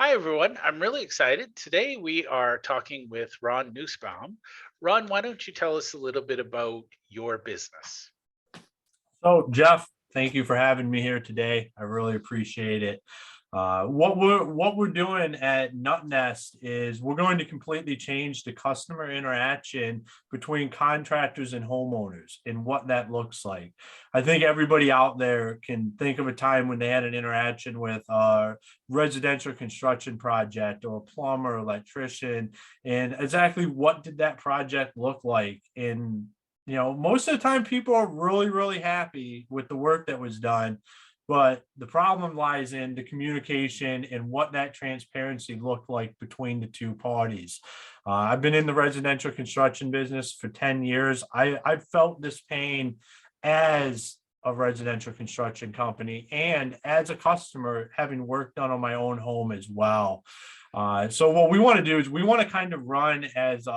Hi, everyone. I'm really excited. Today we are talking with Ron Nussbaum. Ron, why don't you tell us a little bit about your business? So, Jeff, thank you for having me here today. I really appreciate it. What we're doing at NutNest is we're going to completely change the customer interaction between contractors and homeowners and what that looks like. I think everybody out there can think of a time when they had an interaction with a residential construction project or a plumber, electrician, and exactly what did that project look like. Most of the time people are really, really happy with the work that was done. But the problem lies in the communication and what that transparency looked like between the two parties. I've been in the residential construction business for 10 years. I've felt this pain as a residential construction company and as a customer having work done on my own home as well. So what we want to do is we want to kind of run as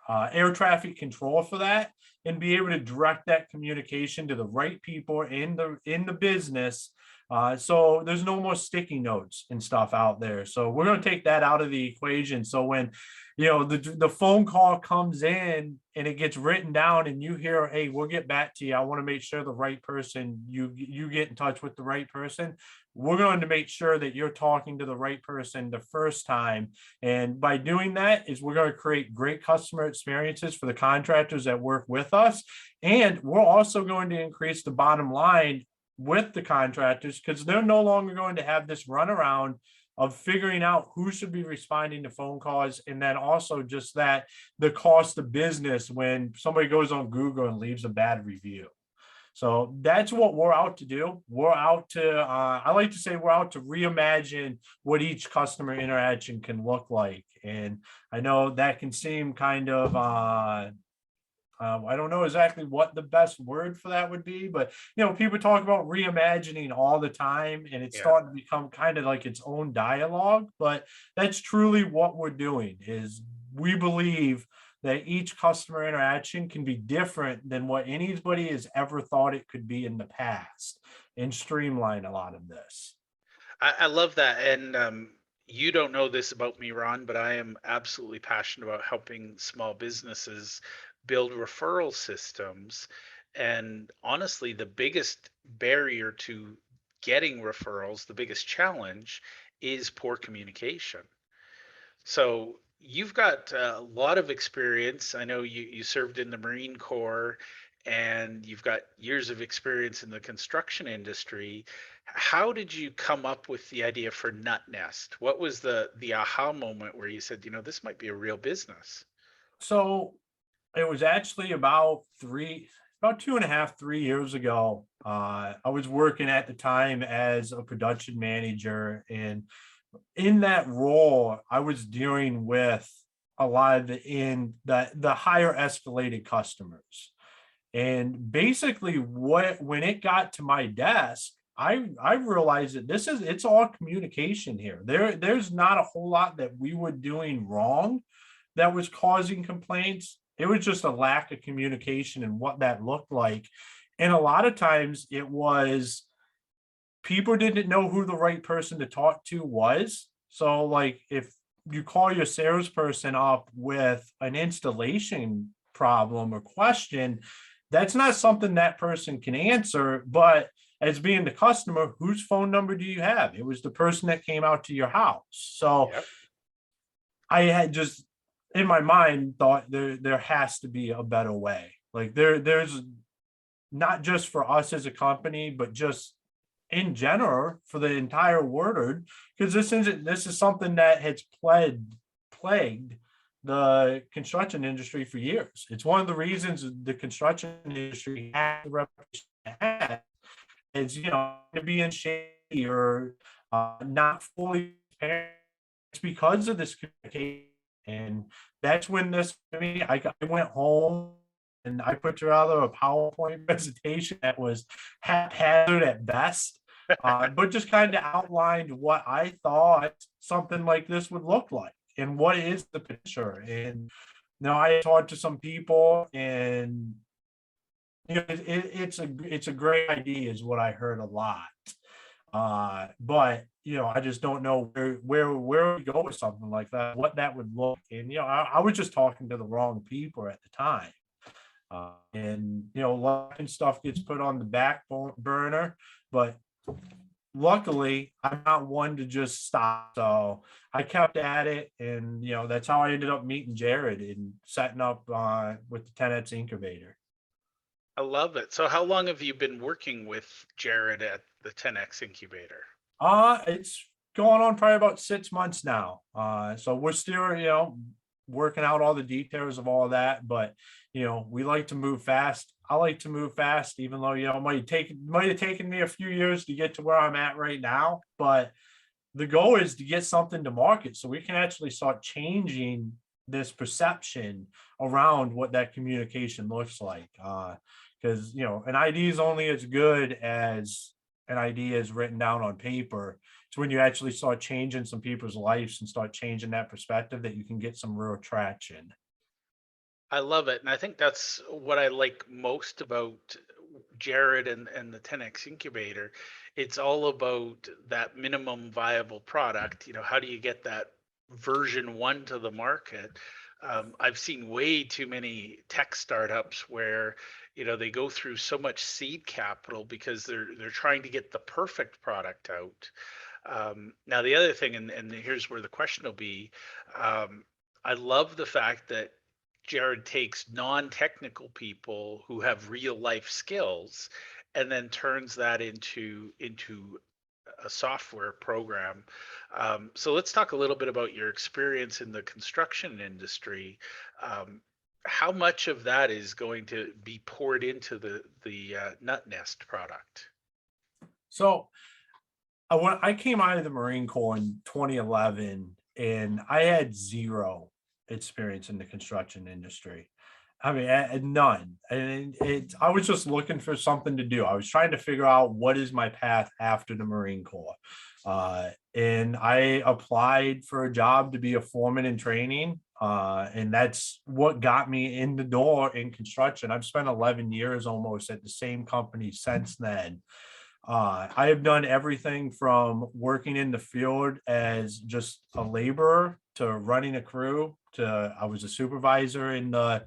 air traffic control for that and be able to direct that communication to the right people in the business. So there's no more sticky notes and stuff out there. So we're going to take that out of the equation. So when the phone call comes in and it gets written down and you hear, hey, we'll get back to you. I want to make sure the right person, you get in touch with the right person. We're going to make sure that you're talking to the right person the first time. And by doing that is we're going to create great customer experiences for the contractors that work with us. And we're also going to increase the bottom line with the contractors because they're no longer going to have this runaround of figuring out who should be responding to phone calls. And then also just that the cost of business when somebody goes on Google and leaves a bad review. So that's what we're out to do. We're out to, I like to say, we're out to reimagine what each customer interaction can look like. And I know that can seem kind of, I don't know exactly what the best word for that would be, but people talk about reimagining all the time, and it's Yeah. starting to become kind of like its own dialogue. But that's truly what we're doing. Is we believe that each customer interaction can be different than what anybody has ever thought it could be in the past, and streamline a lot of this. I love that. And you don't know this about me, Ron, but I am absolutely passionate about helping small businesses build referral systems. And honestly, the biggest barrier to getting referrals, the biggest challenge is poor communication. So you've got a lot of experience. I know you served in the Marine Corps and you've got years of experience in the construction industry. How did you come up with the idea for NutNest? What was the aha moment where you said, this might be a real business? So it was actually about 2.5, 3 years ago. I was working at the time as a production manager, and in that role, I was dealing with a lot of the higher escalated customers. And basically, when it got to my desk, I realized that it's all communication here. There's not a whole lot that we were doing wrong that was causing complaints. It was just a lack of communication and what that looked like. And a lot of times it was people didn't know who the right person to talk to was. So, like, if you call your salesperson up with an installation problem or question, that's not something that person can answer. But as being the customer, whose phone number do you have? It was the person that came out to your house. So Yep. I had just in my mind thought there has to be a better way. Like there's not just for us as a company, but just in general for the entire world, because this is something that has plagued the construction industry for years. It's one of the reasons the construction industry has the reputation it has, is to be in shady or not fully transparent. It's because of this communication. And that's when I went home and I put together a PowerPoint presentation that was haphazard at best, but just kind of outlined what I thought something like this would look like and what is the picture. And now I talked to some people, and it's a great idea, is what I heard a lot. But I just don't know where we go with something like that, what that would look. And I was just talking to the wrong people at the time. And luck and stuff gets put on the back burner, but luckily I'm not one to just stop. So I kept at it, and that's how I ended up meeting Jared and setting up with the 10x incubator. I love it. So how long have you been working with Jared at the 10X incubator? It's going on probably about 6 months now. So we're still, working out all the details of all that, but we like to move fast. I like to move fast, even though it might have taken me a few years to get to where I'm at right now. But the goal is to get something to market so we can actually start changing this perception around what that communication looks like. Because an idea is only as good as an idea is written down on paper. It's when you actually start changing some people's lives and start changing that perspective that you can get some real traction. I love it. And I think that's what I like most about Jared and the 10X incubator. It's all about that minimum viable product. How do you get that version one to the market? I've seen way too many tech startups where they go through so much seed capital because they're trying to get the perfect product out. Now the other thing, and here's where the question will be, I love the fact that Jared takes non-technical people who have real life skills and then turns that into a software program. So let's talk a little bit about your experience in the construction industry. Um, how much of that is going to be poured into the NutNest product? So when I came out of the Marine Corps in 2011, and I had zero experience in the construction industry. I mean, none. And I was just looking for something to do. I was trying to figure out what is my path after the Marine Corps. And I applied for a job to be a foreman in training. And that's what got me in the door in construction. I've spent 11 years almost at the same company since then. I have done everything from working in the field as just a laborer to running a crew to I was a supervisor in the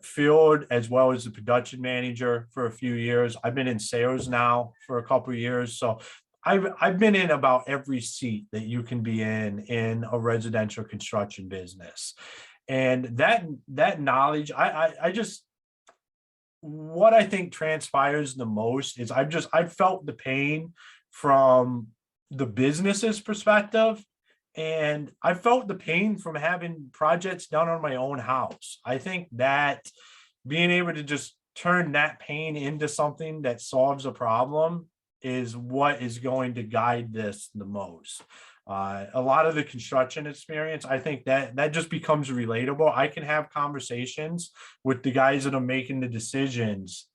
field as well as the production manager for a few years. I've been in sales now for a couple of years. So I've been in about every seat that you can be in a residential construction business. And that knowledge, I just what I think transpires the most is I've felt the pain from the business's perspective, and I felt the pain from having projects done on my own house. I think that being able to just turn that pain into something that solves a problem is what is going to guide this the most. A lot of the construction experience, I think that just becomes relatable. I can have conversations with the guys that are making the decisions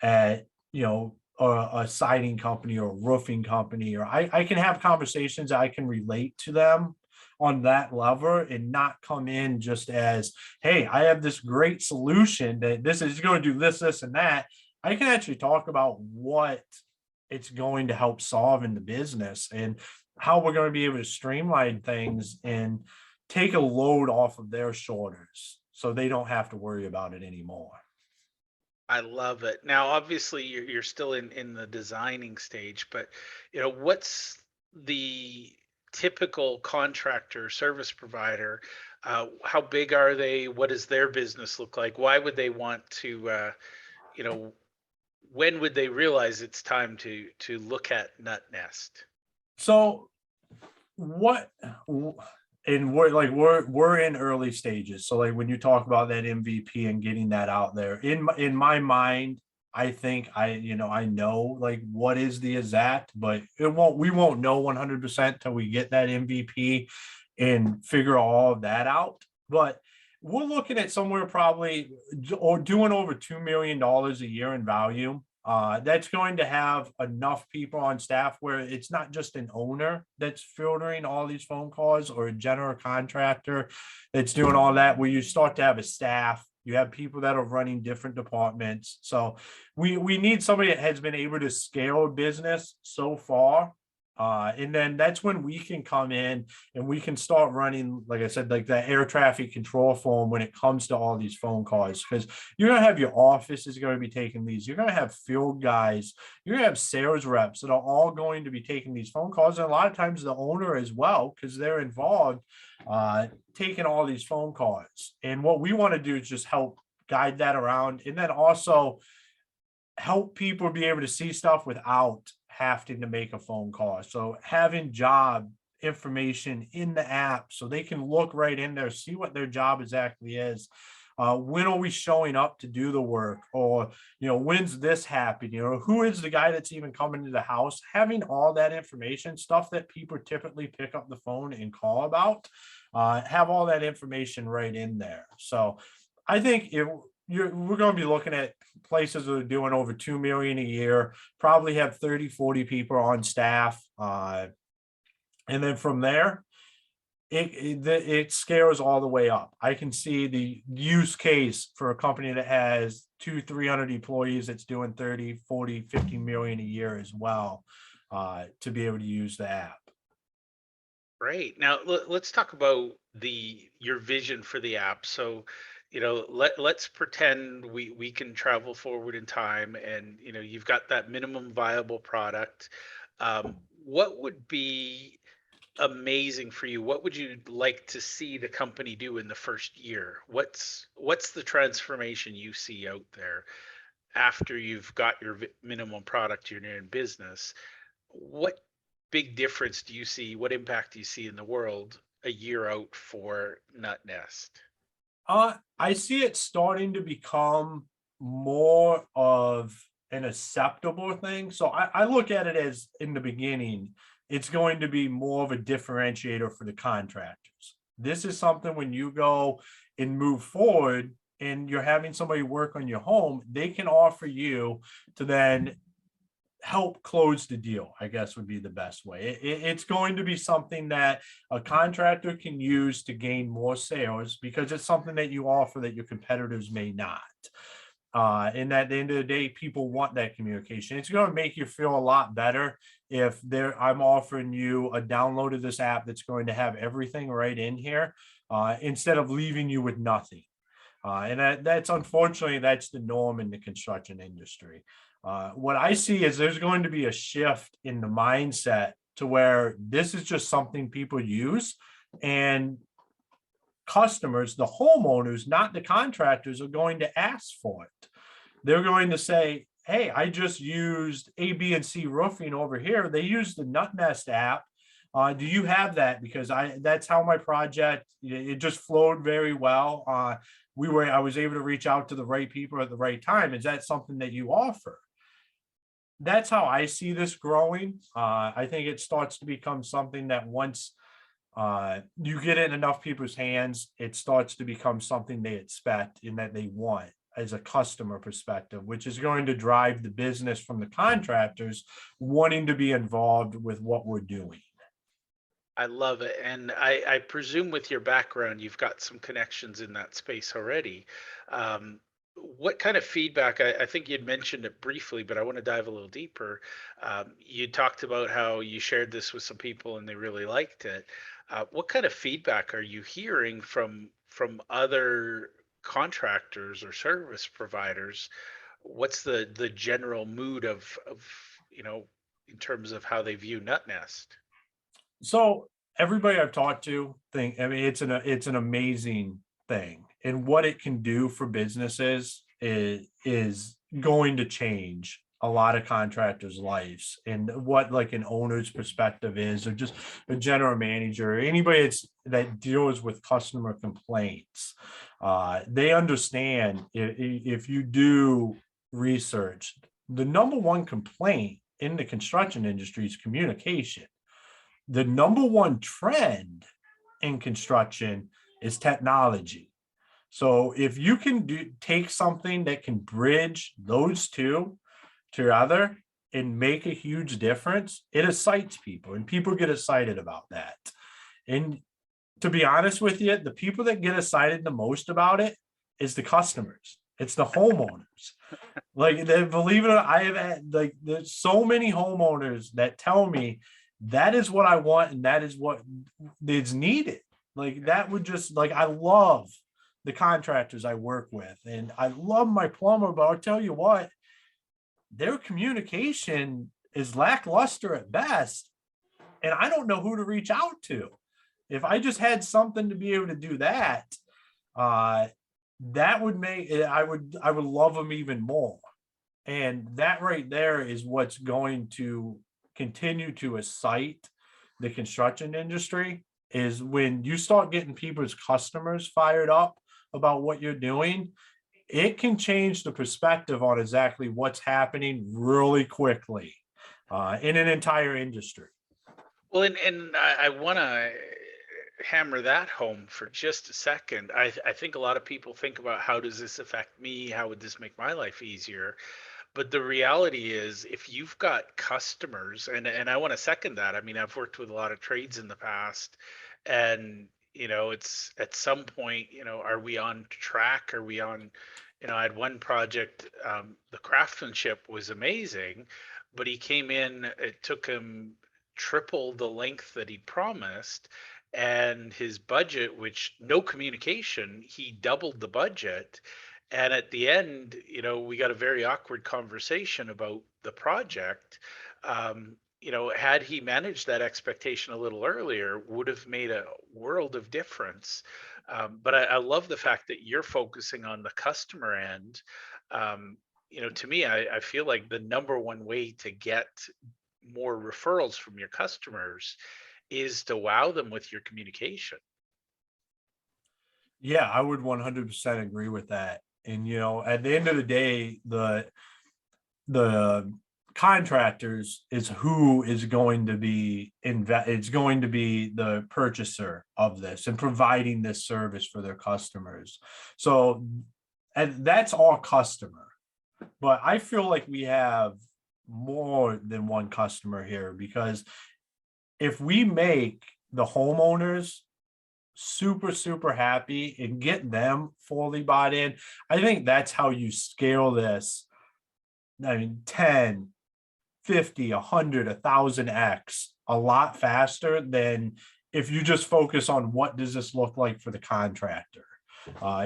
at a siding company or a roofing company, or I can have conversations that I can relate to them on that level and not come in just as, hey, I have this great solution that this is going to do this, and that. I can actually talk about what it's going to help solve in the business and how we're going to be able to streamline things and take a load off of their shoulders so they don't have to worry about it anymore. I love it. Now, obviously, you're still in the designing stage, but what's the typical contractor service provider? How big are they? What does their business look like? Why would they want to? You know, when would they realize it's time to look at NutNest? So what and we're in early stages. So like when you talk about that MVP and getting that out there, in my mind, I think I know like what is the exact, but we won't know 100% till we get that MVP and figure all of that out. But we're looking at somewhere probably or doing over $2 million a year in value. That's going to have enough people on staff where it's not just an owner that's filtering all these phone calls or a general contractor that's doing all that, where you start to have a staff You have people that are running different departments. So we need somebody that has been able to scale a business so far. And then that's when we can come in and we can start running, like I said, like the air traffic control form when it comes to all these phone calls. Because you're going to have your office is going to be taking these. You're going to have field guys. You're going to have sales reps that are all going to be taking these phone calls. And a lot of times the owner as well, because they're involved, taking all these phone calls. And what we want to do is just help guide that around. And then also help people be able to see stuff without having to make a phone call. So having job information in the app so they can look right in there, see what their job exactly is. When are we showing up to do the work? Or, when's this happen? Who is the guy that's even coming to the house? Having all that information, stuff that people typically pick up the phone and call about, have all that information right in there. So I think we're going to be looking at places that are doing over 2 million a year, probably have 30, 40 people on staff. And then from there, it scales all the way up. I can see the use case for a company that has 200-300 employees that's doing 30, 40, 50 million a year as well, to be able to use the app. Great. Now let's talk about your vision for the app. So, let's pretend we can travel forward in time, and you've got that minimum viable product. What would be amazing for you? What would you like to see the company do in the first year? What's the transformation you see out there after you've got your minimum product, you're in business? What big difference do you see? What impact do you see in the world a year out for NutNest? I see it starting to become more of an acceptable thing. So I look at it as in the beginning, it's going to be more of a differentiator for the contractors. This is something when you go and move forward and you're having somebody work on your home, they can offer you to then help close the deal, I guess would be the best way. It's going to be something that a contractor can use to gain more sales because it's something that you offer that your competitors may not. And at the end of the day, people want that communication. It's going to make you feel a lot better if I'm offering you a download of this app that's going to have everything right in here, instead of leaving you with nothing. And that's unfortunately, that's the norm in the construction industry. What I see is there's going to be a shift in the mindset to where this is just something people use, and customers, the homeowners, not the contractors, are going to ask for it. They're going to say, hey, I just used A, B, and C roofing over here. They use the NutNest app. Do you have that? Because that's how my project, it just flowed very well. I was able to reach out to the right people at the right time. Is that something that you offer? That's how I see this growing. I think it starts to become something that once you get it in enough people's hands, it starts to become something they expect and that they want as a customer perspective, which is going to drive the business from the contractors wanting to be involved with what we're doing. I love it. And I presume with your background, you've got some connections in that space already. What kind of feedback? I think you'd mentioned it briefly, but I want to dive a little deeper. You talked about how you shared this with some people and they really liked it. What kind of feedback are you hearing from other contractors or service providers? What's the general mood of in terms of how they view NutNest? So everybody I've talked to it's an amazing thing, and what it can do for businesses is going to change a lot of contractors' lives, and what like an owner's perspective is, or just a general manager, or anybody that deals with customer complaints. They understand if you do research, the number one complaint in the construction industry is communication. The number one trend in construction is technology. So if you can take something that can bridge those two together and make a huge difference, it excites people, and people get excited about that. And to be honest with you, the people that get excited the most about it is the customers. It's the homeowners. Like, believe it or not, I have had, like, there's so many homeowners that tell me that is what I want and that is what is needed. Like, that would just, like, I love the contractors I work with and I love my plumber, but I'll tell you what, their communication is lackluster at best. And I don't know who to reach out to. If I just had something to be able to do that, uh, that would make it, I would love them even more. And that right there is what's going to continue to excite the construction industry, is when you start getting people's customers fired up about what you're doing, it can change the perspective on exactly what's happening really quickly in an entire industry. Well, and I want to hammer that home for just a second. I think a lot of people think about how does this affect me? How would this make my life easier? But the reality is, if you've got customers, and I want to second that. I mean, I've worked with a lot of trades in the past, and it's at some point, are we on track? Are we on? I had one project. The craftsmanship was amazing, but he came in. It took him triple the length that he promised, and his budget, which no communication, he doubled the budget, and at the end, we got a very awkward conversation about the project. Had he managed that expectation a little earlier, would have made a world of difference. But I love the fact that you're focusing on the customer end. To me, I feel like the number one way to get more referrals from your customers is to wow them with your communication. Yeah, I would 100% agree with that. And at the end of the day, the contractors is who is going to be it's going to be the purchaser of this and providing this service for their customers. So, and that's our customer. But I feel like we have more than one customer here, because if we make the homeowners super happy and get them fully bought in, I think that's how you scale this. I mean, 10, 50, 100, 1,000x a lot faster than if you just focus on what does this look like for the contractor.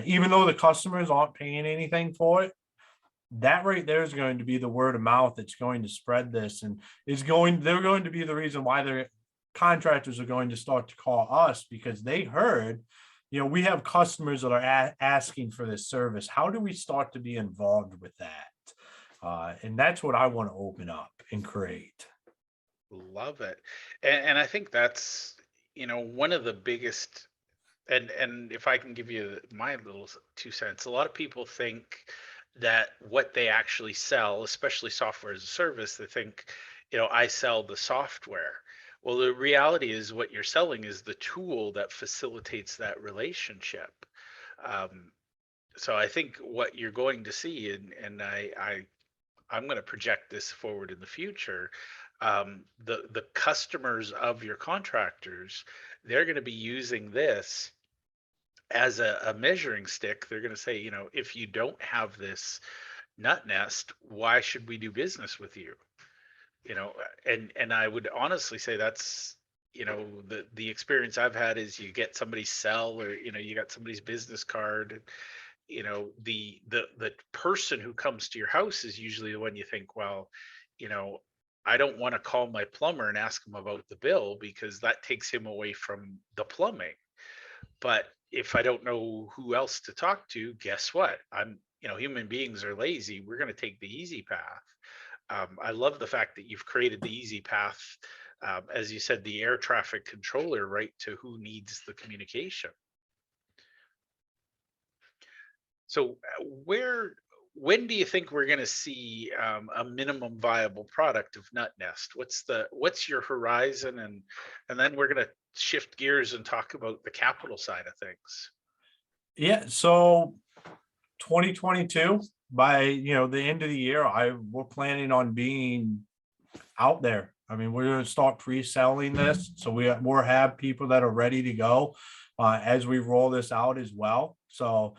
Even though the customers aren't paying anything for it, that right there is going to be the word of mouth that's going to spread this, and they're going to be the reason why their contractors are going to start to call us, because they heard, we have customers that are asking for this service. How do we start to be involved with that? And that's what I want to open up and create. Love it. And I think that's, one of the biggest, and if I can give you my little 2 cents, a lot of people think that what they actually sell, especially software as a service, they think, I sell the software. Well, the reality is what you're selling is the tool that facilitates that relationship. Um, so I think what you're going to see, and I'm going to project this forward in the future. The customers of your contractors, they're going to be using this as a measuring stick. They're going to say, if you don't have this NutNest, why should we do business with you? you know and I would honestly say that's the experience I've had is you get somebody's cell, or you got somebody's business card, and the person who comes to your house is usually the one you think, well, you know I don't want to call my plumber and ask him about the bill because that takes him away from the plumbing. But if I don't know who else to talk to, guess what? Human beings are lazy. We're going to take the easy path. I love the fact that you've created the easy path, as you said, the air traffic controller, right to who needs the communication. So, when do you think we're going to see a minimum viable product of NutNest? What's your horizon, and then we're going to shift gears and talk about the capital side of things. Yeah, so 2022, by the end of the year, we're planning on being out there. I mean, we're going to start pre-selling this, so we'll have people that are ready to go as we roll this out as well. So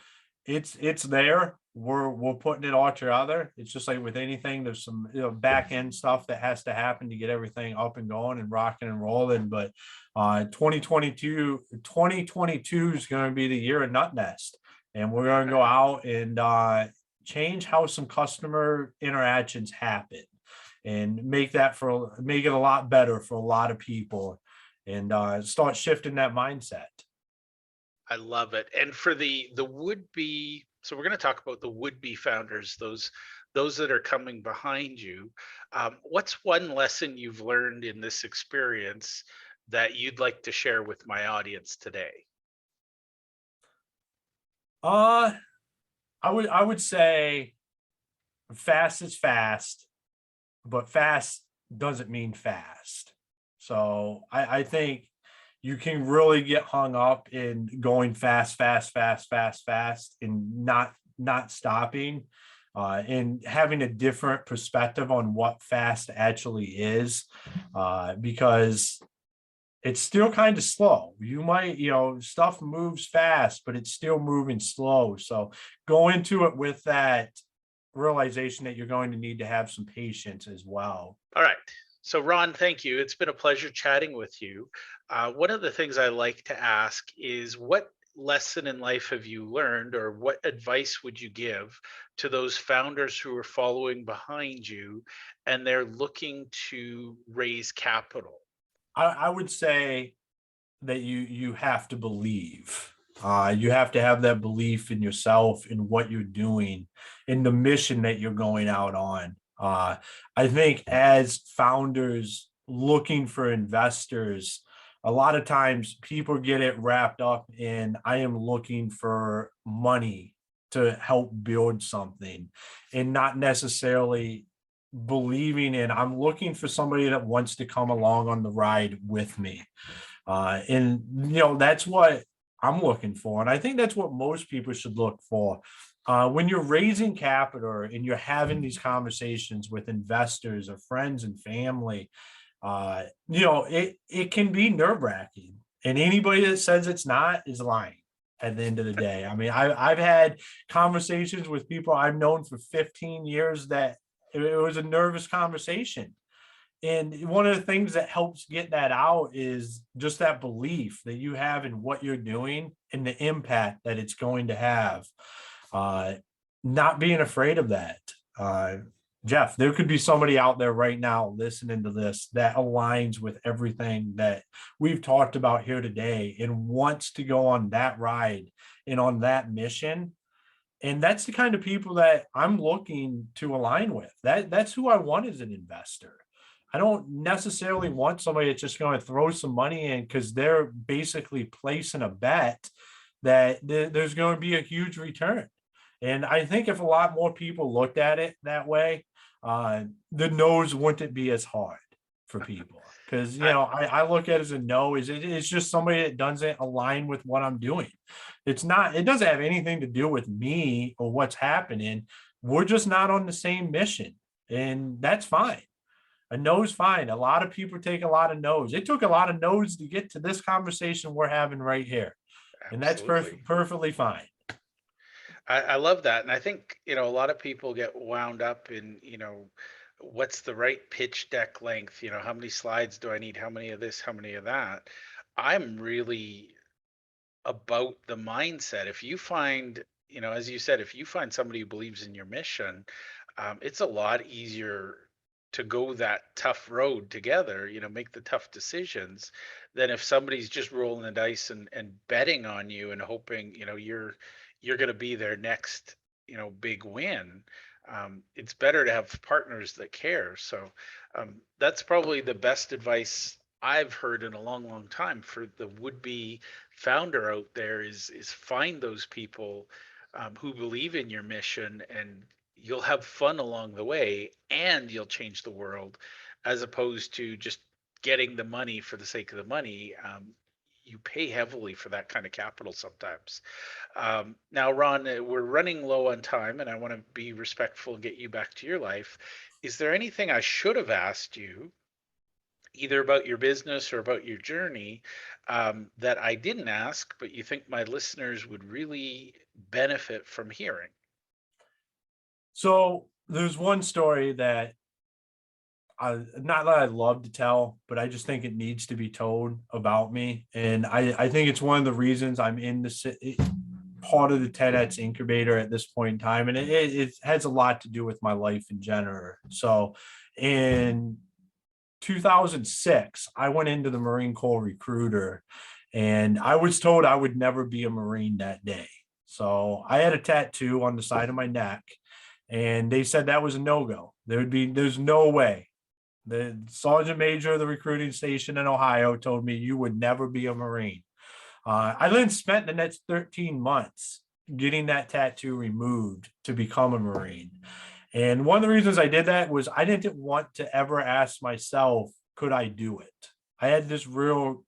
it's there. We're putting it all together. It's just like with anything, there's some back end stuff that has to happen to get everything up and going and rocking and rolling. But 2022 is going to be the year of NutNest, and we're going to go out and change how some customer interactions happen and make it a lot better for a lot of people, and start shifting that mindset. I love it. And for the would be, so we're going to talk about the would be founders, those that are coming behind you. What's one lesson you've learned in this experience that you'd like to share with my audience today? Uh, I would say fast is fast, but fast doesn't mean fast. So I think you can really get hung up in going fast, fast, fast, fast, fast, and not stopping, and having a different perspective on what fast actually is, because it's still kind of slow. You might, stuff moves fast, but it's still moving slow. So go into it with that realization that you're going to need to have some patience as well. All right. So, Ron, thank you. It's been a pleasure chatting with you. One of the things I like to ask is what lesson in life have you learned, or what advice would you give to those founders who are following behind you and they're looking to raise capital? I would say that you have to believe. You have to have that belief in yourself, in what you're doing, in the mission that you're going out on. I think as founders looking for investors, a lot of times people get it wrapped up in I am looking for money to help build something, and not necessarily believing in I'm looking for somebody that wants to come along on the ride with me. And that's what I'm looking for, and I think that's what most people should look for. When you're raising capital and you're having these conversations with investors or friends and family, it can be nerve wracking, and anybody that says it's not is lying. At the end of the day, I mean, I've had conversations with people I've known for 15 years that it was a nervous conversation, and one of the things that helps get that out is just that belief that you have in what you're doing and the impact that it's going to have. Uh, Not being afraid of that. Uh, Jeff, there could be somebody out there right now listening to this that aligns with everything that we've talked about here today and wants to go on that ride and on that mission. And that's the kind of people that I'm looking to align with. That's who I want as an investor. I don't necessarily want somebody that's just going to throw some money in because they're basically placing a bet that there's going to be a huge return. And I think if a lot more people looked at it that way, the no's wouldn't be as hard for people. Because I, I look at it as a no, it's just somebody that doesn't align with what I'm doing. It doesn't have anything to do with me or what's happening. We're just not on the same mission. And that's fine. A no's fine. A lot of people take a lot of no's. It took a lot of no's to get to this conversation we're having right here. And that's Absolutely. perfectly fine. I love that. And I think, a lot of people get wound up in, what's the right pitch deck length? How many slides do I need? How many of this? How many of that? I'm really about the mindset. If you find, as you said, if you find somebody who believes in your mission, it's a lot easier to go that tough road together, make the tough decisions, than if somebody's just rolling the dice and betting on you and hoping, you're going to be their next, big win. It's better to have partners that care. So that's probably the best advice I've heard in a long, long time for the would-be founder out there is find those people who believe in your mission, and you'll have fun along the way and you'll change the world, as opposed to just getting the money for the sake of the money. You pay heavily for that kind of capital sometimes. Now, Ron, we're running low on time, and I want to be respectful and get you back to your life. Is there anything I should have asked you, either about your business or about your journey, that I didn't ask, but you think my listeners would really benefit from hearing? So there's one story that not that I love to tell, but I just think it needs to be told about me. And I think it's one of the reasons I'm in part of the 10X incubator at this point in time. And it has a lot to do with my life in general. So in 2006, I went into the Marine Corps recruiter and I was told I would never be a Marine that day. So I had a tattoo on the side of my neck and they said that was a no-go. There's no way. The sergeant major of the recruiting station in Ohio told me you would never be a Marine. I then spent the next 13 months getting that tattoo removed to become a Marine. And one of the reasons I did that was I didn't want to ever ask myself, could I do it? I had this real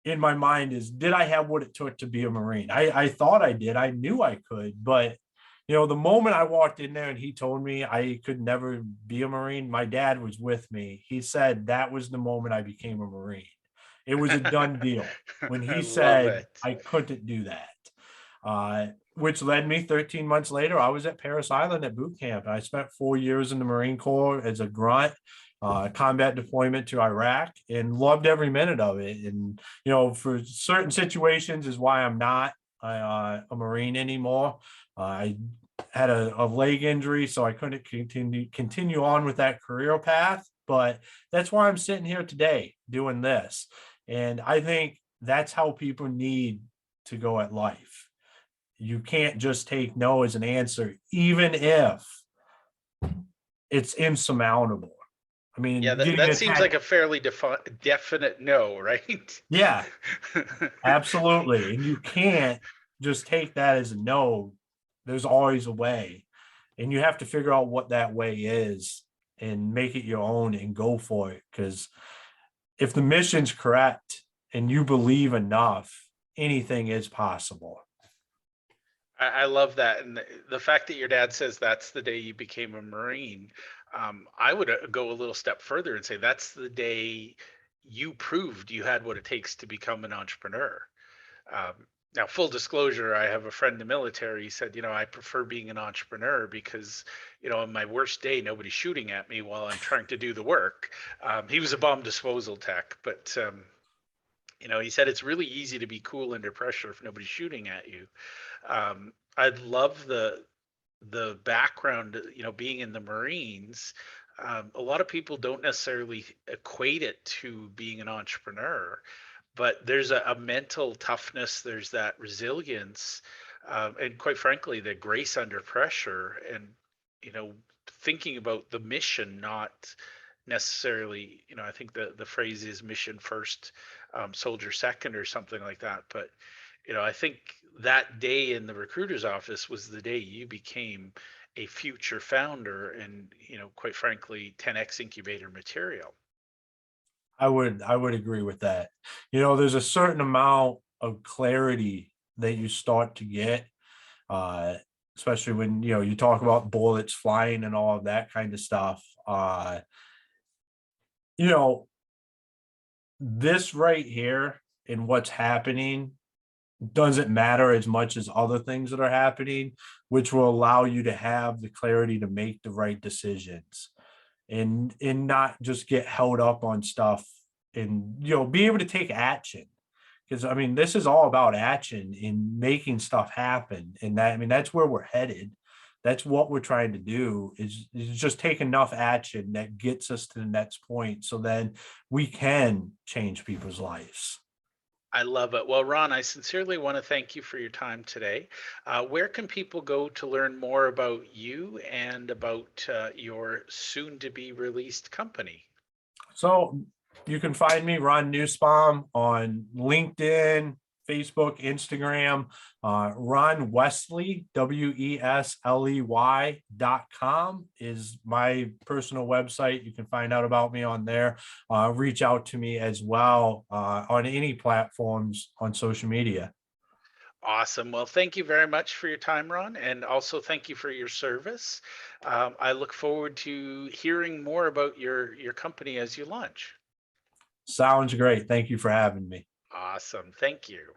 in my mind is, did I have what it took to be a Marine? I thought I did. I knew I could, but the moment I walked in there and he told me I could never be a Marine, my dad was with me. He said that was the moment I became a Marine. It was a done deal when I he love said it. I couldn't do that. Which led me 13 months later, I was at Paris Island at boot camp. I spent 4 years in the Marine Corps as a grunt, combat deployment to Iraq, and loved every minute of it. And, for certain situations is why I'm not a Marine anymore. I had a leg injury, so I couldn't continue on with that career path. But that's why I'm sitting here today doing this. And I think that's how people need to go at life. You can't just take no as an answer, even if it's insurmountable. I Yeah, mean, that, getting that a seems like tat, a fairly definite no, right? yeah, absolutely. And you can't just take that as a no. There's always a way. And you have to figure out what that way is and make it your own and go for it. Because if the mission's correct and you believe enough, anything is possible. I love that, and the fact that your dad says that's the day you became a Marine, I would go a little step further and say that's the day you proved you had what it takes to become an entrepreneur. Now, full disclosure, I have a friend in the military. He said, I prefer being an entrepreneur because, on my worst day, nobody's shooting at me while I'm trying to do the work. He was a bomb disposal tech, but he said it's really easy to be cool under pressure if nobody's shooting at you. I love the background, being in the Marines. A lot of people don't necessarily equate it to being an entrepreneur, but there's a mental toughness, there's that resilience, and quite frankly, the grace under pressure, and you know, thinking about the mission, not necessarily, I think the phrase is mission first, soldier second, or something like that. But I think that day in the recruiter's office was the day you became a future founder, and quite frankly, 10x incubator material. I would agree with that. There's a certain amount of clarity that you start to get, uh, especially when you talk about bullets flying and all of that kind of stuff. You know, this right here and what's happening doesn't matter as much as other things that are happening, which will allow you to have the clarity to make the right decisions and not just get held up on stuff and be able to take action. Because I mean, this is all about action in making stuff happen. And that's where we're headed. That's what we're trying to do is just take enough action that gets us to the next point. So then we can change people's lives. I love it. Well, Ron, I sincerely want to thank you for your time today. Where can people go to learn more about you and about your soon to be released company? So you can find me, Ron Nussbaum, on LinkedIn, Facebook, Instagram, Ron Wesley, WESLEY.com is my personal website. You can find out about me on there. Reach out to me as well on any platforms on social media. Awesome. Well, thank you very much for your time, Ron, and also thank you for your service. I look forward to hearing more about your company as you launch. Sounds great. Thank you for having me. Awesome. Thank you.